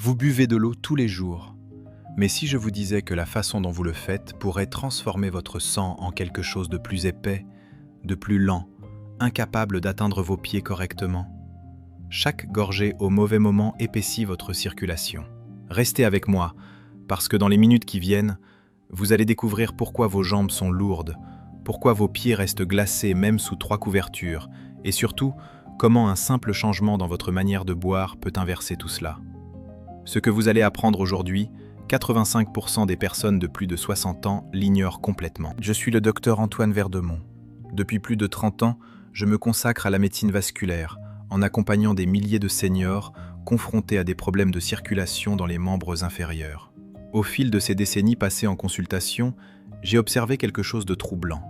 Vous buvez de l'eau tous les jours. Mais si je vous disais que la façon dont vous le faites pourrait transformer votre sang en quelque chose de plus épais, de plus lent, incapable d'atteindre vos pieds correctement? Chaque gorgée au mauvais moment épaissit votre circulation. Restez avec moi, parce que dans les minutes qui viennent, vous allez découvrir pourquoi vos jambes sont lourdes, pourquoi vos pieds restent glacés même sous 3 couvertures, et surtout, comment un simple changement dans votre manière de boire peut inverser tout cela. Ce que vous allez apprendre aujourd'hui, 85% des personnes de plus de 60 ans l'ignorent complètement. Je suis le docteur Antoine Verdemont. Depuis plus de 30 ans, je me consacre à la médecine vasculaire, en accompagnant des milliers de seniors confrontés à des problèmes de circulation dans les membres inférieurs. Au fil de ces décennies passées en consultation, j'ai observé quelque chose de troublant.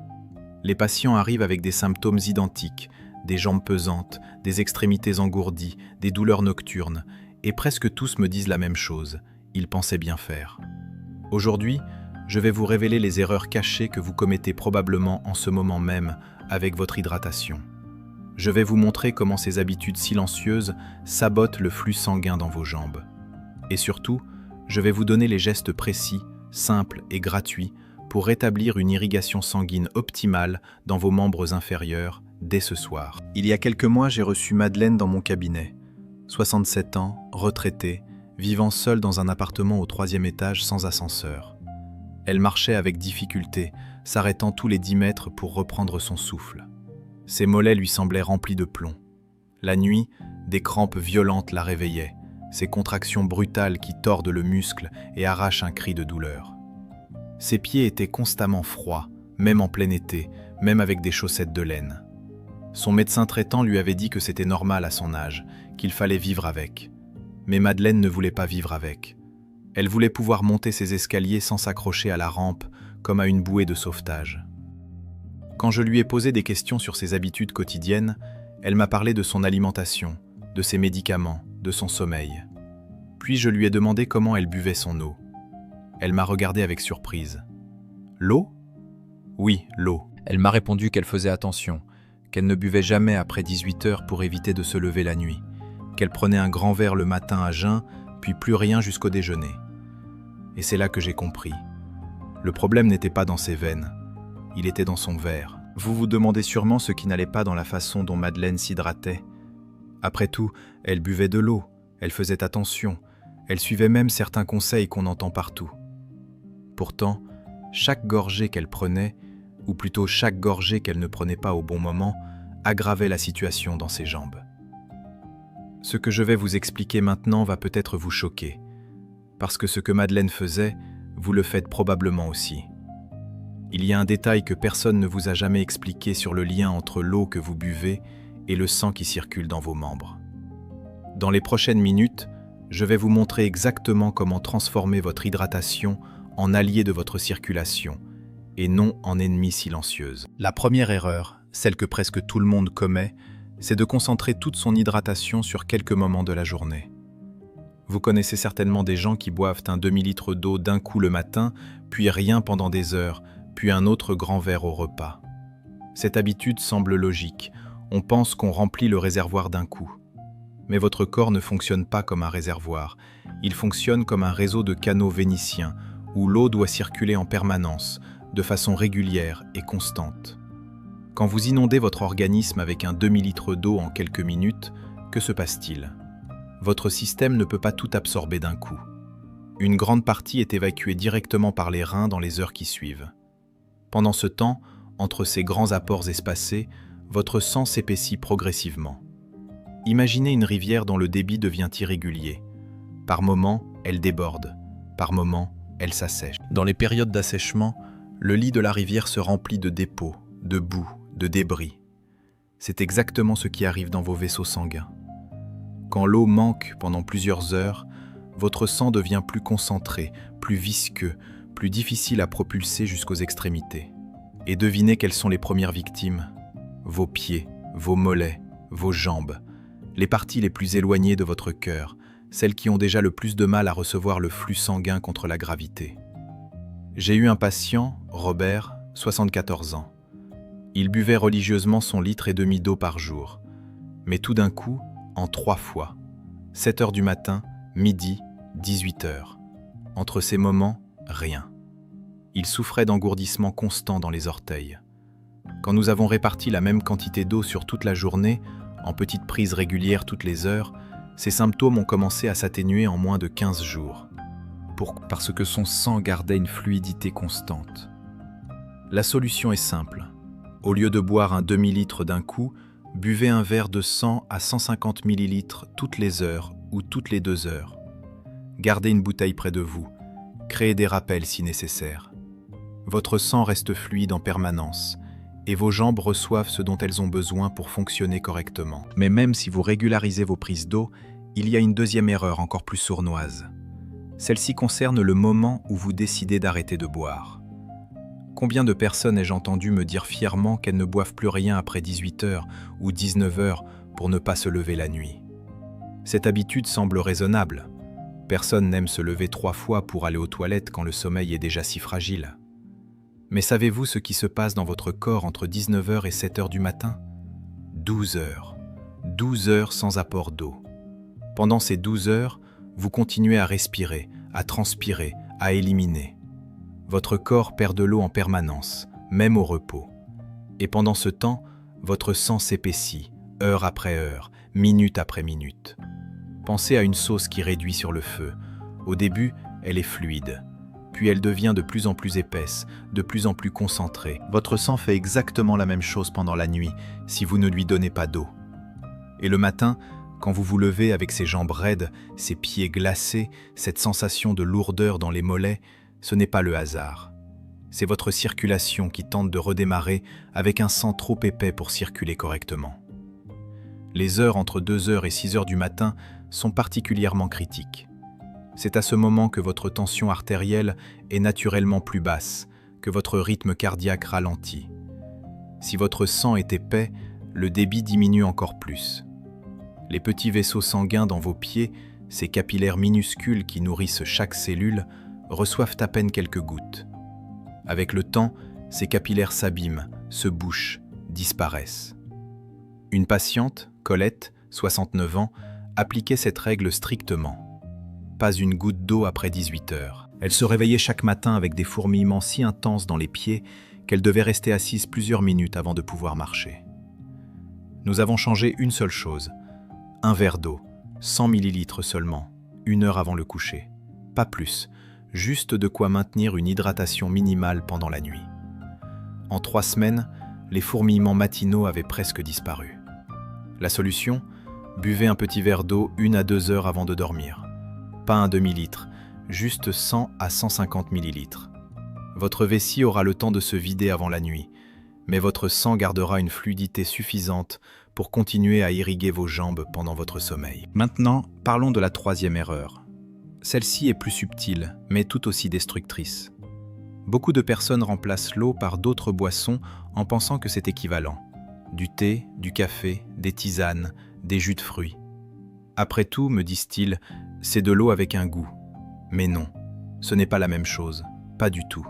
Les patients arrivent avec des symptômes identiques, des jambes pesantes, des extrémités engourdies, des douleurs nocturnes, et presque tous me disent la même chose, ils pensaient bien faire. Aujourd'hui, je vais vous révéler les erreurs cachées que vous commettez probablement en ce moment même avec votre hydratation. Je vais vous montrer comment ces habitudes silencieuses sabotent le flux sanguin dans vos jambes. Et surtout, je vais vous donner les gestes précis, simples et gratuits pour rétablir une irrigation sanguine optimale dans vos membres inférieurs dès ce soir. Il y a quelques mois, j'ai reçu Madeleine dans mon cabinet. 67 ans, retraitée, vivant seule dans un appartement au 3e étage sans ascenseur. Elle marchait avec difficulté, s'arrêtant tous les 10 mètres pour reprendre son souffle. Ses mollets lui semblaient remplis de plomb. La nuit, des crampes violentes la réveillaient, ces contractions brutales qui tordent le muscle et arrachent un cri de douleur. Ses pieds étaient constamment froids, même en plein été, même avec des chaussettes de laine. Son médecin traitant lui avait dit que c'était normal à son âge, qu'il fallait vivre avec. Mais Madeleine ne voulait pas vivre avec. Elle voulait pouvoir monter ses escaliers sans s'accrocher à la rampe, comme à une bouée de sauvetage. Quand je lui ai posé des questions sur ses habitudes quotidiennes, elle m'a parlé de son alimentation, de ses médicaments, de son sommeil. Puis je lui ai demandé comment elle buvait son eau. Elle m'a regardé avec surprise. « L'eau ? » ?»« Oui, l'eau. » Elle m'a répondu qu'elle faisait attention, qu'elle ne buvait jamais après 18 heures pour éviter de se lever la nuit, qu'elle prenait un grand verre le matin à jeun, puis plus rien jusqu'au déjeuner. Et c'est là que j'ai compris. Le problème n'était pas dans ses veines, il était dans son verre. Vous vous demandez sûrement ce qui n'allait pas dans la façon dont Madeleine s'hydratait. Après tout, elle buvait de l'eau, elle faisait attention, elle suivait même certains conseils qu'on entend partout. Pourtant, chaque gorgée qu'elle prenait, ou plutôt chaque gorgée qu'elle ne prenait pas au bon moment, aggravait la situation dans ses jambes. Ce que je vais vous expliquer maintenant va peut-être vous choquer, parce que ce que Madeleine faisait, vous le faites probablement aussi. Il y a un détail que personne ne vous a jamais expliqué sur le lien entre l'eau que vous buvez et le sang qui circule dans vos membres. Dans les prochaines minutes, je vais vous montrer exactement comment transformer votre hydratation en allié de votre circulation, et non en ennemie silencieuse. La première erreur, celle que presque tout le monde commet, c'est de concentrer toute son hydratation sur quelques moments de la journée. Vous connaissez certainement des gens qui boivent un demi-litre d'eau d'un coup le matin, puis rien pendant des heures, puis un autre grand verre au repas. Cette habitude semble logique, on pense qu'on remplit le réservoir d'un coup. Mais votre corps ne fonctionne pas comme un réservoir, il fonctionne comme un réseau de canaux vénitiens, où l'eau doit circuler en permanence, de façon régulière et constante. Quand vous inondez votre organisme avec un demi-litre d'eau en quelques minutes, que se passe-t-il ? Votre système ne peut pas tout absorber d'un coup. Une grande partie est évacuée directement par les reins dans les heures qui suivent. Pendant ce temps, entre ces grands apports espacés, votre sang s'épaissit progressivement. Imaginez une rivière dont le débit devient irrégulier. Par moments, elle déborde. Par moments, elle s'assèche. Dans les périodes d'assèchement, le lit de la rivière se remplit de dépôts, de boue, de débris. C'est exactement ce qui arrive dans vos vaisseaux sanguins. Quand l'eau manque pendant plusieurs heures, votre sang devient plus concentré, plus visqueux, plus difficile à propulser jusqu'aux extrémités. Et devinez quelles sont les premières victimes ? Vos pieds, vos mollets, vos jambes, les parties les plus éloignées de votre cœur, celles qui ont déjà le plus de mal à recevoir le flux sanguin contre la gravité. J'ai eu un patient, Robert, 74 ans. Il buvait religieusement son litre et demi d'eau par jour. Mais tout d'un coup, en 3 fois. 7 heures du matin, midi 18 heures. Entre ces moments, rien. Il souffrait d'engourdissements constants dans les orteils. Quand nous avons réparti la même quantité d'eau sur toute la journée, en petites prises régulières toutes les heures, ces symptômes ont commencé à s'atténuer en moins de 15 jours. Parce que son sang gardait une fluidité constante. La solution est simple. Au lieu de boire un demi-litre d'un coup, buvez un verre de 100 à 150 ml toutes les heures ou toutes les 2 heures. Gardez une bouteille près de vous. Créez des rappels si nécessaire. Votre sang reste fluide en permanence et vos jambes reçoivent ce dont elles ont besoin pour fonctionner correctement. Mais même si vous régularisez vos prises d'eau, il y a une deuxième erreur encore plus sournoise. Celle-ci concerne le moment où vous décidez d'arrêter de boire. Combien de personnes ai-je entendu me dire fièrement qu'elles ne boivent plus rien après 18 heures ou 19 heures pour ne pas se lever la nuit? Cette habitude semble raisonnable. Personne n'aime se lever 3 fois pour aller aux toilettes quand le sommeil est déjà si fragile. Mais savez-vous ce qui se passe dans votre corps entre 19 heures et 7 heures du matin? 12 heures. 12 heures sans apport d'eau. Pendant ces 12 heures, vous continuez à respirer, à transpirer, à éliminer. Votre corps perd de l'eau en permanence, même au repos. Et pendant ce temps, votre sang s'épaissit, heure après heure, minute après minute. Pensez à une sauce qui réduit sur le feu. Au début, elle est fluide. Puis elle devient de plus en plus épaisse, de plus en plus concentrée. Votre sang fait exactement la même chose pendant la nuit, si vous ne lui donnez pas d'eau. Et le matin, quand vous vous levez avec ces jambes raides, ces pieds glacés, cette sensation de lourdeur dans les mollets, ce n'est pas le hasard. C'est votre circulation qui tente de redémarrer avec un sang trop épais pour circuler correctement. Les heures entre 2 heures et 6 heures du matin sont particulièrement critiques. C'est à ce moment que votre tension artérielle est naturellement plus basse, que votre rythme cardiaque ralentit. Si votre sang est épais, le débit diminue encore plus. Les petits vaisseaux sanguins dans vos pieds, ces capillaires minuscules qui nourrissent chaque cellule, reçoivent à peine quelques gouttes. Avec le temps, ces capillaires s'abîment, se bouchent, disparaissent. Une patiente, Colette, 69 ans, appliquait cette règle strictement. Pas une goutte d'eau après 18 heures. Elle se réveillait chaque matin avec des fourmillements si intenses dans les pieds qu'elle devait rester assise plusieurs minutes avant de pouvoir marcher. Nous avons changé une seule chose. Un verre d'eau, 100 ml seulement, 1 heure avant le coucher. Pas plus, juste de quoi maintenir une hydratation minimale pendant la nuit. En 3 semaines, les fourmillements matinaux avaient presque disparu. La solution? Buvez un petit verre d'eau 1 à 2 heures avant de dormir. Pas un demi-litre, juste 100 à 150 ml. Votre vessie aura le temps de se vider avant la nuit, mais votre sang gardera une fluidité suffisante pour continuer à irriguer vos jambes pendant votre sommeil. Maintenant, parlons de la 3e erreur. Celle-ci est plus subtile, mais tout aussi destructrice. Beaucoup de personnes remplacent l'eau par d'autres boissons en pensant que c'est équivalent. Du thé, du café, des tisanes, des jus de fruits. Après tout, me disent-ils, c'est de l'eau avec un goût. Mais non, ce n'est pas la même chose, pas du tout.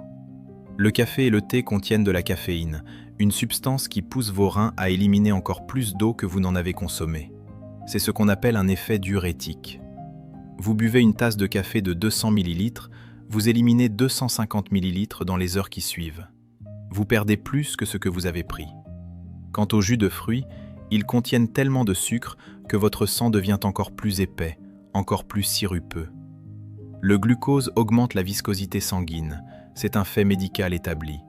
Le café et le thé contiennent de la caféine, une substance qui pousse vos reins à éliminer encore plus d'eau que vous n'en avez consommé. C'est ce qu'on appelle un effet diurétique. Vous buvez une tasse de café de 200 ml, vous éliminez 250 ml dans les heures qui suivent. Vous perdez plus que ce que vous avez pris. Quant aux jus de fruits, ils contiennent tellement de sucre que votre sang devient encore plus épais, encore plus sirupeux. Le glucose augmente la viscosité sanguine, c'est un fait médical établi.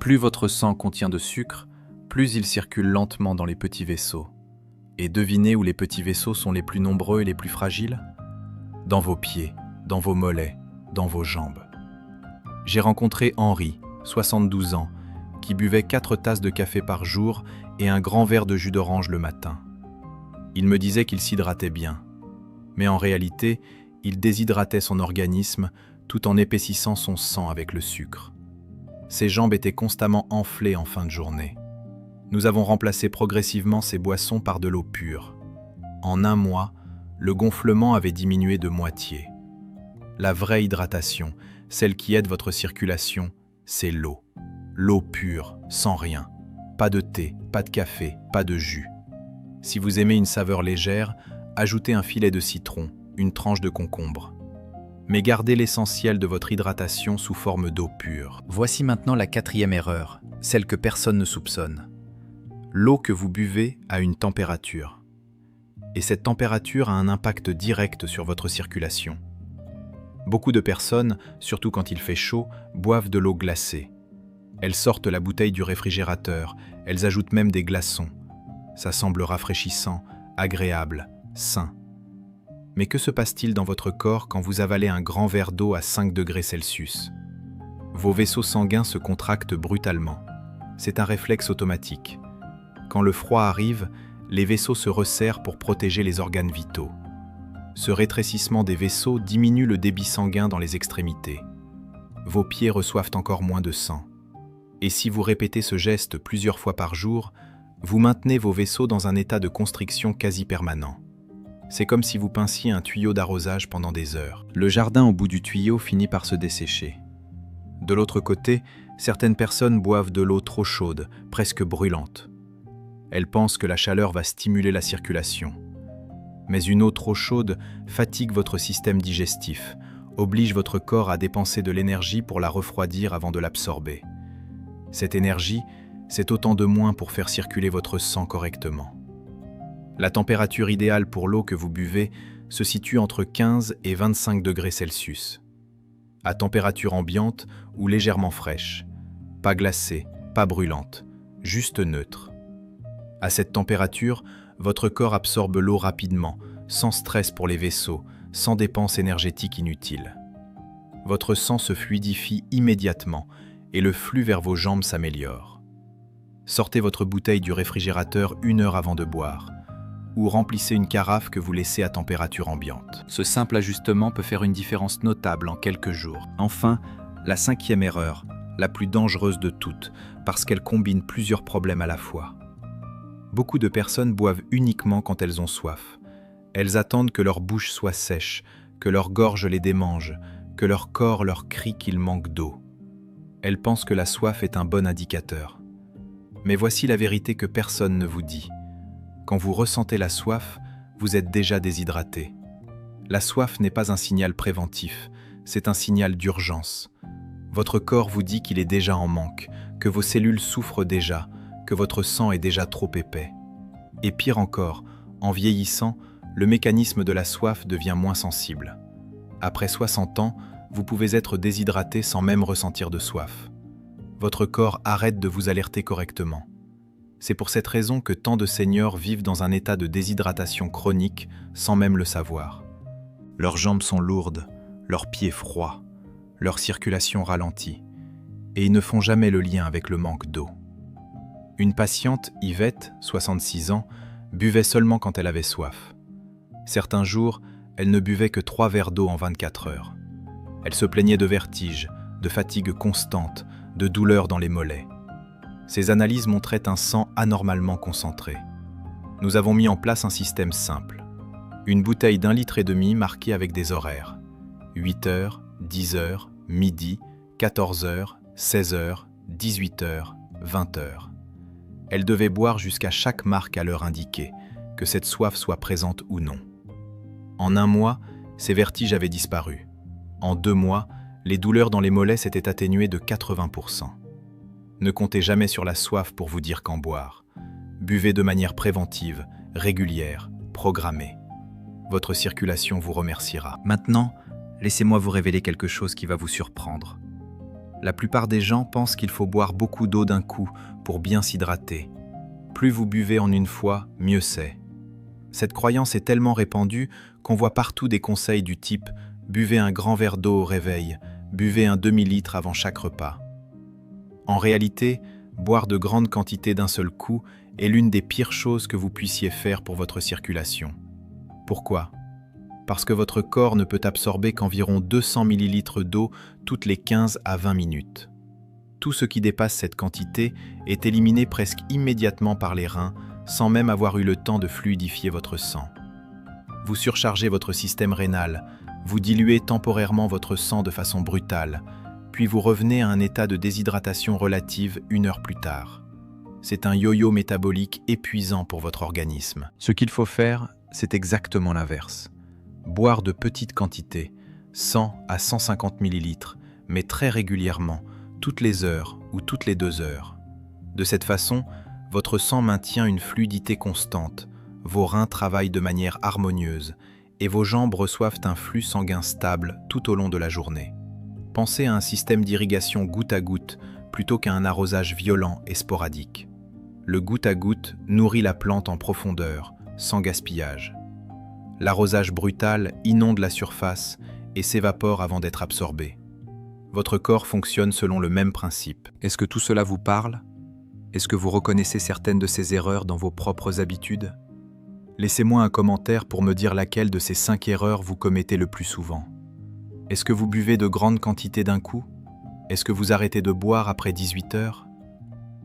Plus votre sang contient de sucre, plus il circule lentement dans les petits vaisseaux. Et devinez où les petits vaisseaux sont les plus nombreux et les plus fragiles? Dans vos pieds, dans vos mollets, dans vos jambes. J'ai rencontré Henri, 72 ans, qui buvait 4 tasses de café par jour et un grand verre de jus d'orange le matin. Il me disait qu'il s'hydratait bien. Mais en réalité, il déshydratait son organisme tout en épaississant son sang avec le sucre. Ses jambes étaient constamment enflées en fin de journée. Nous avons remplacé progressivement ces boissons par de l'eau pure. En 1 mois, le gonflement avait diminué de moitié. La vraie hydratation, celle qui aide votre circulation, c'est l'eau. L'eau pure, sans rien. Pas de thé, pas de café, pas de jus. Si vous aimez une saveur légère, ajoutez un filet de citron, une tranche de concombre. Mais gardez l'essentiel de votre hydratation sous forme d'eau pure. Voici maintenant la quatrième erreur, celle que personne ne soupçonne. L'eau que vous buvez a une température. Et cette température a un impact direct sur votre circulation. Beaucoup de personnes, surtout quand il fait chaud, boivent de l'eau glacée. Elles sortent la bouteille du réfrigérateur, elles ajoutent même des glaçons. Ça semble rafraîchissant, agréable, sain. Mais que se passe-t-il dans votre corps quand vous avalez un grand verre d'eau à 5 degrés Celsius? Vos vaisseaux sanguins se contractent brutalement. C'est un réflexe automatique. Quand le froid arrive, les vaisseaux se resserrent pour protéger les organes vitaux. Ce rétrécissement des vaisseaux diminue le débit sanguin dans les extrémités. Vos pieds reçoivent encore moins de sang. Et si vous répétez ce geste plusieurs fois par jour, vous maintenez vos vaisseaux dans un état de constriction quasi permanent. C'est comme si vous pinciez un tuyau d'arrosage pendant des heures. Le jardin au bout du tuyau finit par se dessécher. De l'autre côté, certaines personnes boivent de l'eau trop chaude, presque brûlante. Elles pensent que la chaleur va stimuler la circulation. Mais une eau trop chaude fatigue votre système digestif, oblige votre corps à dépenser de l'énergie pour la refroidir avant de l'absorber. Cette énergie, c'est autant de moins pour faire circuler votre sang correctement. La température idéale pour l'eau que vous buvez se situe entre 15 et 25 degrés Celsius. À température ambiante ou légèrement fraîche. Pas glacée, pas brûlante, juste neutre. À cette température, votre corps absorbe l'eau rapidement, sans stress pour les vaisseaux, sans dépenses énergétiques inutiles. Votre sang se fluidifie immédiatement et le flux vers vos jambes s'améliore. Sortez votre bouteille du réfrigérateur 1 heure avant de boire, ou remplissez une carafe que vous laissez à température ambiante. Ce simple ajustement peut faire une différence notable en quelques jours. Enfin, la cinquième erreur, la plus dangereuse de toutes, parce qu'elle combine plusieurs problèmes à la fois. Beaucoup de personnes boivent uniquement quand elles ont soif. Elles attendent que leur bouche soit sèche, que leur gorge les démange, que leur corps leur crie qu'il manque d'eau. Elles pensent que la soif est un bon indicateur. Mais voici la vérité que personne ne vous dit. Quand vous ressentez la soif, vous êtes déjà déshydraté. La soif n'est pas un signal préventif, c'est un signal d'urgence. Votre corps vous dit qu'il est déjà en manque, que vos cellules souffrent déjà, que votre sang est déjà trop épais. Et pire encore, en vieillissant, le mécanisme de la soif devient moins sensible. Après 60 ans, vous pouvez être déshydraté sans même ressentir de soif. Votre corps arrête de vous alerter correctement. C'est pour cette raison que tant de seniors vivent dans un état de déshydratation chronique sans même le savoir. Leurs jambes sont lourdes, leurs pieds froids, leur circulation ralentie, et ils ne font jamais le lien avec le manque d'eau. Une patiente, Yvette, 66 ans, buvait seulement quand elle avait soif. Certains jours, elle ne buvait que 3 verres d'eau en 24 heures. Elle se plaignait de vertiges, de fatigue constante, de douleurs dans les mollets. Ces analyses montraient un sang anormalement concentré. Nous avons mis en place un système simple. Une bouteille d'1,5 litre marquée avec des horaires. 8 heures, 10 heures, midi, 14 heures, 16 heures, 18 heures, 20 heures. Elle devait boire jusqu'à chaque marque à l'heure indiquée, que cette soif soit présente ou non. En 1 mois, ces vertiges avaient disparu. En 2 mois, les douleurs dans les mollets s'étaient atténuées de 80%. Ne comptez jamais sur la soif pour vous dire quand boire. Buvez de manière préventive, régulière, programmée. Votre circulation vous remerciera. Maintenant, laissez-moi vous révéler quelque chose qui va vous surprendre. La plupart des gens pensent qu'il faut boire beaucoup d'eau d'un coup pour bien s'hydrater. Plus vous buvez en une fois, mieux c'est. Cette croyance est tellement répandue qu'on voit partout des conseils du type « buvez un grand verre d'eau au réveil, buvez un demi-litre avant chaque repas ». En réalité, boire de grandes quantités d'un seul coup est l'une des pires choses que vous puissiez faire pour votre circulation. Pourquoi ? Parce que votre corps ne peut absorber qu'environ 200 ml d'eau toutes les 15 à 20 minutes. Tout ce qui dépasse cette quantité est éliminé presque immédiatement par les reins, sans même avoir eu le temps de fluidifier votre sang. Vous surchargez votre système rénal, vous diluez temporairement votre sang de façon brutale, puis vous revenez à un état de déshydratation relative 1 heure plus tard. C'est un yo-yo métabolique épuisant pour votre organisme. Ce qu'il faut faire, c'est exactement l'inverse. Boire de petites quantités, 100 à 150 millilitres, mais très régulièrement, toutes les heures ou toutes les 2 heures. De cette façon, votre sang maintient une fluidité constante, vos reins travaillent de manière harmonieuse et vos jambes reçoivent un flux sanguin stable tout au long de la journée. Pensez à un système d'irrigation goutte à goutte plutôt qu'à un arrosage violent et sporadique. Le goutte à goutte nourrit la plante en profondeur, sans gaspillage. L'arrosage brutal inonde la surface et s'évapore avant d'être absorbé. Votre corps fonctionne selon le même principe. Est-ce que tout cela vous parle ? Est-ce que vous reconnaissez certaines de ces erreurs dans vos propres habitudes ? Laissez-moi un commentaire pour me dire laquelle de ces 5 erreurs vous commettez le plus souvent. Est-ce que vous buvez de grandes quantités d'un coup ? Est-ce que vous arrêtez de boire après 18 heures ?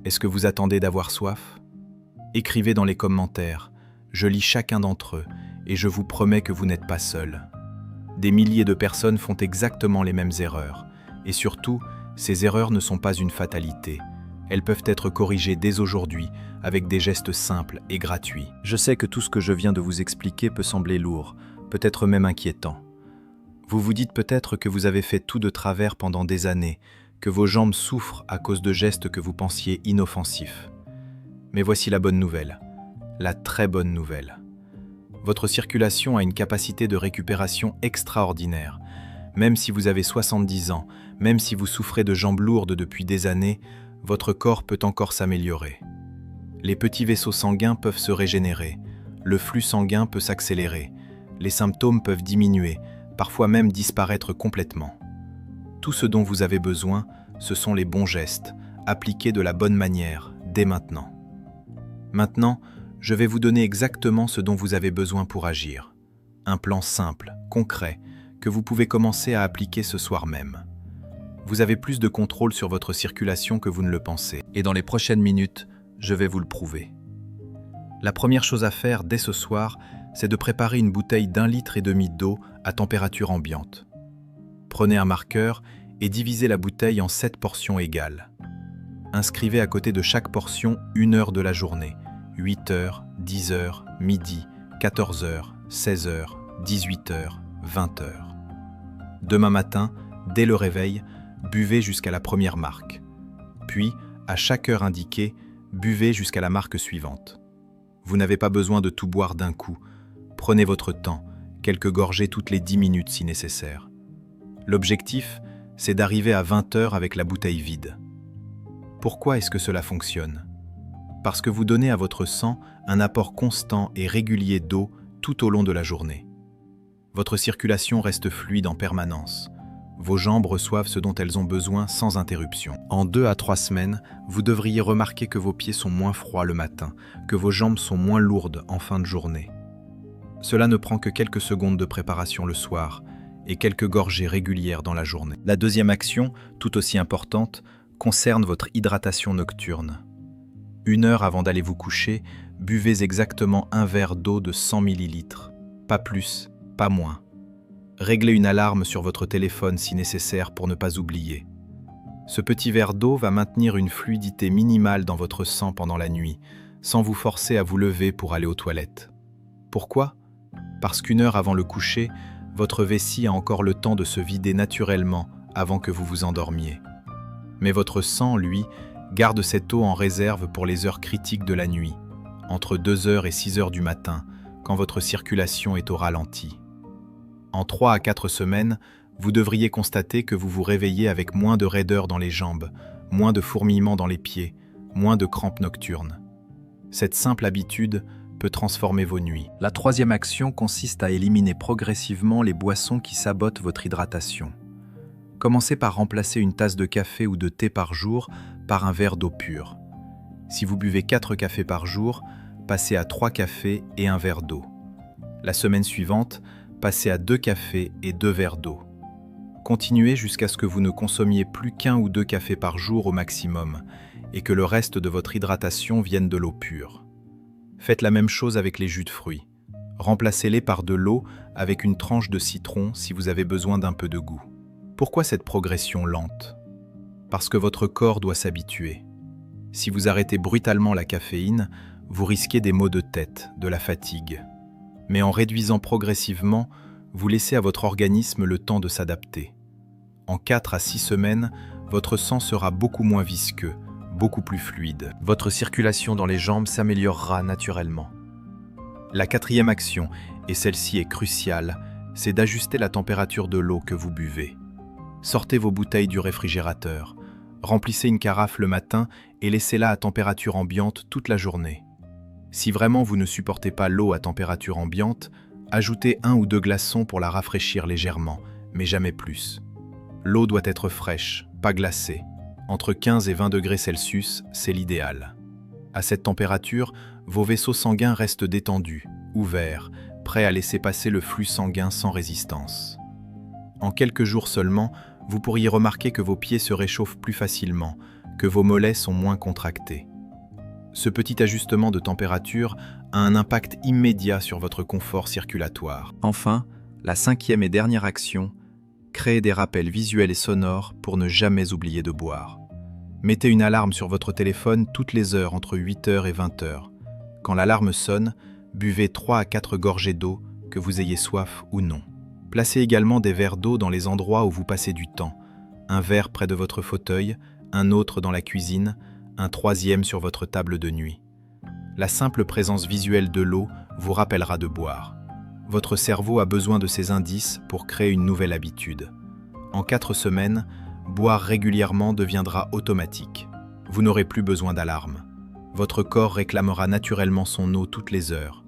Est-ce que vous attendez d'avoir soif ? Écrivez dans les commentaires, je lis chacun d'entre eux et je vous promets que vous n'êtes pas seul. Des milliers de personnes font exactement les mêmes erreurs. Et surtout, ces erreurs ne sont pas une fatalité. Elles peuvent être corrigées dès aujourd'hui avec des gestes simples et gratuits. Je sais que tout ce que je viens de vous expliquer peut sembler lourd, peut-être même inquiétant. Vous vous dites peut-être que vous avez fait tout de travers pendant des années, que vos jambes souffrent à cause de gestes que vous pensiez inoffensifs. Mais voici la bonne nouvelle, la très bonne nouvelle. Votre circulation a une capacité de récupération extraordinaire. Même si vous avez 70 ans, même si vous souffrez de jambes lourdes depuis des années, votre corps peut encore s'améliorer. Les petits vaisseaux sanguins peuvent se régénérer, le flux sanguin peut s'accélérer, les symptômes peuvent diminuer, parfois même disparaître complètement. Tout ce dont vous avez besoin, ce sont les bons gestes, appliqués de la bonne manière, dès maintenant. Maintenant, je vais vous donner exactement ce dont vous avez besoin pour agir. Un plan simple, concret, que vous pouvez commencer à appliquer ce soir même. Vous avez plus de contrôle sur votre circulation que vous ne le pensez. Et dans les prochaines minutes, je vais vous le prouver. La première chose à faire dès ce soir, c'est de préparer une bouteille d'1,5 litre d'eau à température ambiante. Prenez un marqueur et divisez la bouteille en 7 portions égales. Inscrivez à côté de chaque portion 1 heure de la journée, 8 heures, 10 heures, midi, 14 heures, 16 heures, 18 heures, 20 heures. Demain matin, dès le réveil, buvez jusqu'à la première marque. Puis, à chaque heure indiquée, buvez jusqu'à la marque suivante. Vous n'avez pas besoin de tout boire d'un coup. Prenez votre temps, quelques gorgées toutes les 10 minutes si nécessaire. L'objectif, c'est d'arriver à 20 heures avec la bouteille vide. Pourquoi est-ce que cela fonctionne ? Parce que vous donnez à votre sang un apport constant et régulier d'eau tout au long de la journée. Votre circulation reste fluide en permanence. Vos jambes reçoivent ce dont elles ont besoin sans interruption. En 2 à 3 semaines, vous devriez remarquer que vos pieds sont moins froids le matin, que vos jambes sont moins lourdes en fin de journée. Cela ne prend que quelques secondes de préparation le soir et quelques gorgées régulières dans la journée. La deuxième action, tout aussi importante, concerne votre hydratation nocturne. 1 heure avant d'aller vous coucher, buvez exactement un verre d'eau de 100 ml. Pas plus, pas moins. Réglez une alarme sur votre téléphone si nécessaire pour ne pas oublier. Ce petit verre d'eau va maintenir une fluidité minimale dans votre sang pendant la nuit, sans vous forcer à vous lever pour aller aux toilettes. Pourquoi ? Parce qu'1 heure avant le coucher, votre vessie a encore le temps de se vider naturellement avant que vous vous endormiez. Mais votre sang, lui, garde cette eau en réserve pour les heures critiques de la nuit, entre 2 heures et 6 heures du matin, quand votre circulation est au ralenti. En 3 à 4 semaines, vous devriez constater que vous vous réveillez avec moins de raideur dans les jambes, moins de fourmillements dans les pieds, moins de crampes nocturnes. Cette simple habitude peut transformer vos nuits. La troisième action consiste à éliminer progressivement les boissons qui sabotent votre hydratation. Commencez par remplacer une tasse de café ou de thé par jour par un verre d'eau pure. Si vous buvez 4 cafés par jour, passez à 3 cafés et un verre d'eau. La semaine suivante, passez à 2 cafés et 2 verres d'eau. Continuez jusqu'à ce que vous ne consommiez plus qu'1 ou 2 cafés par jour au maximum et que le reste de votre hydratation vienne de l'eau pure. Faites la même chose avec les jus de fruits. Remplacez-les par de l'eau avec une tranche de citron si vous avez besoin d'un peu de goût. Pourquoi cette progression lente ? Parce que votre corps doit s'habituer. Si vous arrêtez brutalement la caféine, vous risquez des maux de tête, de la fatigue. Mais en réduisant progressivement, Vous laissez à votre organisme le temps de s'adapter. En 4 à 6 semaines, votre sang sera beaucoup moins visqueux, beaucoup plus fluide. Votre circulation dans les jambes s'améliorera naturellement. La 4e action, et celle-ci est cruciale, c'est d'ajuster la température de l'eau que vous buvez. Sortez vos bouteilles du réfrigérateur, remplissez une carafe le matin et laissez-la à température ambiante toute la journée. Si vraiment vous ne supportez pas l'eau à température ambiante, ajoutez 1 ou 2 glaçons pour la rafraîchir légèrement, mais jamais plus. L'eau doit être fraîche, pas glacée. Entre 15 et 20 degrés Celsius, c'est l'idéal. À cette température, vos vaisseaux sanguins restent détendus, ouverts, prêts à laisser passer le flux sanguin sans résistance. En quelques jours seulement, vous pourriez remarquer que vos pieds se réchauffent plus facilement, que vos mollets sont moins contractés. Ce petit ajustement de température a un impact immédiat sur votre confort circulatoire. Enfin, la 5e et dernière action, créez des rappels visuels et sonores pour ne jamais oublier de boire. Mettez une alarme sur votre téléphone toutes les heures entre 8h et 20h. Quand l'alarme sonne, buvez 3 à 4 gorgées d'eau, que vous ayez soif ou non. Placez également des verres d'eau dans les endroits où vous passez du temps. Un verre près de votre fauteuil, un autre dans la cuisine, un 3e sur votre table de nuit. La simple présence visuelle de l'eau vous rappellera de boire. Votre cerveau a besoin de ces indices pour créer une nouvelle habitude. En 4 semaines, boire régulièrement deviendra automatique. Vous n'aurez plus besoin d'alarme. Votre corps réclamera naturellement son eau toutes les heures,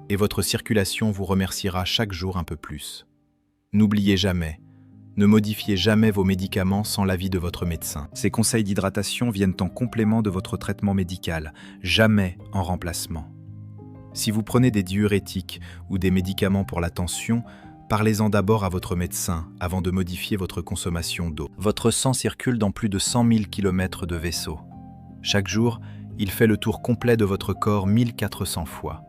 et votre circulation vous remerciera chaque jour un peu plus. N'oubliez jamais, ne modifiez jamais vos médicaments sans l'avis de votre médecin. Ces conseils d'hydratation viennent en complément de votre traitement médical, jamais en remplacement. Si vous prenez des diurétiques ou des médicaments pour la tension, parlez-en d'abord à votre médecin avant de modifier votre consommation d'eau. Votre sang circule dans plus de 100 000 km de vaisseaux. Chaque jour, il fait le tour complet de votre corps 1400 fois.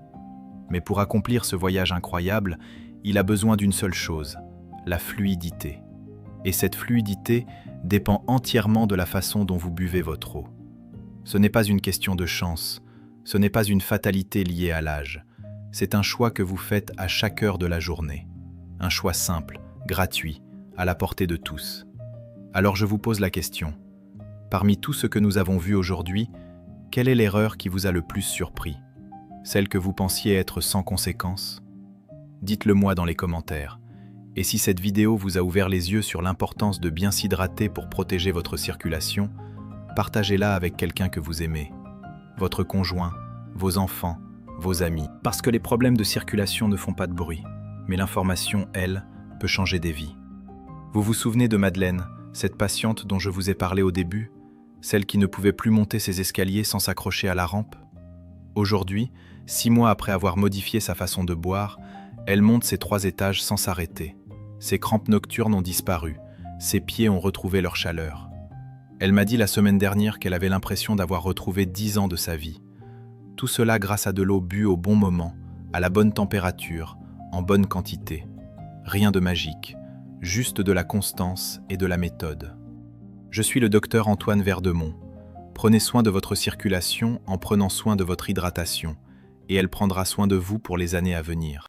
Mais pour accomplir ce voyage incroyable, il a besoin d'une seule chose, la fluidité. Et cette fluidité dépend entièrement de la façon dont vous buvez votre eau. Ce n'est pas une question de chance, ce n'est pas une fatalité liée à l'âge. C'est un choix que vous faites à chaque heure de la journée. Un choix simple, gratuit, à la portée de tous. Alors je vous pose la question. Parmi tout ce que nous avons vu aujourd'hui, quelle est l'erreur qui vous a le plus surpris? Celle que vous pensiez être sans conséquence? Dites-le moi dans les commentaires. Et si cette vidéo vous a ouvert les yeux sur l'importance de bien s'hydrater pour protéger votre circulation, partagez-la avec quelqu'un que vous aimez. Votre conjoint, vos enfants, vos amis. Parce que les problèmes de circulation ne font pas de bruit, mais l'information, elle, peut changer des vies. Vous vous souvenez de Madeleine, cette patiente dont je vous ai parlé au début, celle qui ne pouvait plus monter ses escaliers sans s'accrocher à la rampe? Aujourd'hui, 6 mois après avoir modifié sa façon de boire, elle monte ses 3 étages sans s'arrêter. Ses crampes nocturnes ont disparu, ses pieds ont retrouvé leur chaleur. Elle m'a dit la semaine dernière qu'elle avait l'impression d'avoir retrouvé 10 ans de sa vie. Tout cela grâce à de l'eau bue au bon moment, à la bonne température, en bonne quantité. Rien de magique, juste de la constance et de la méthode. Je suis le docteur Antoine Verdemont. Prenez soin de votre circulation en prenant soin de votre hydratation, et elle prendra soin de vous pour les années à venir.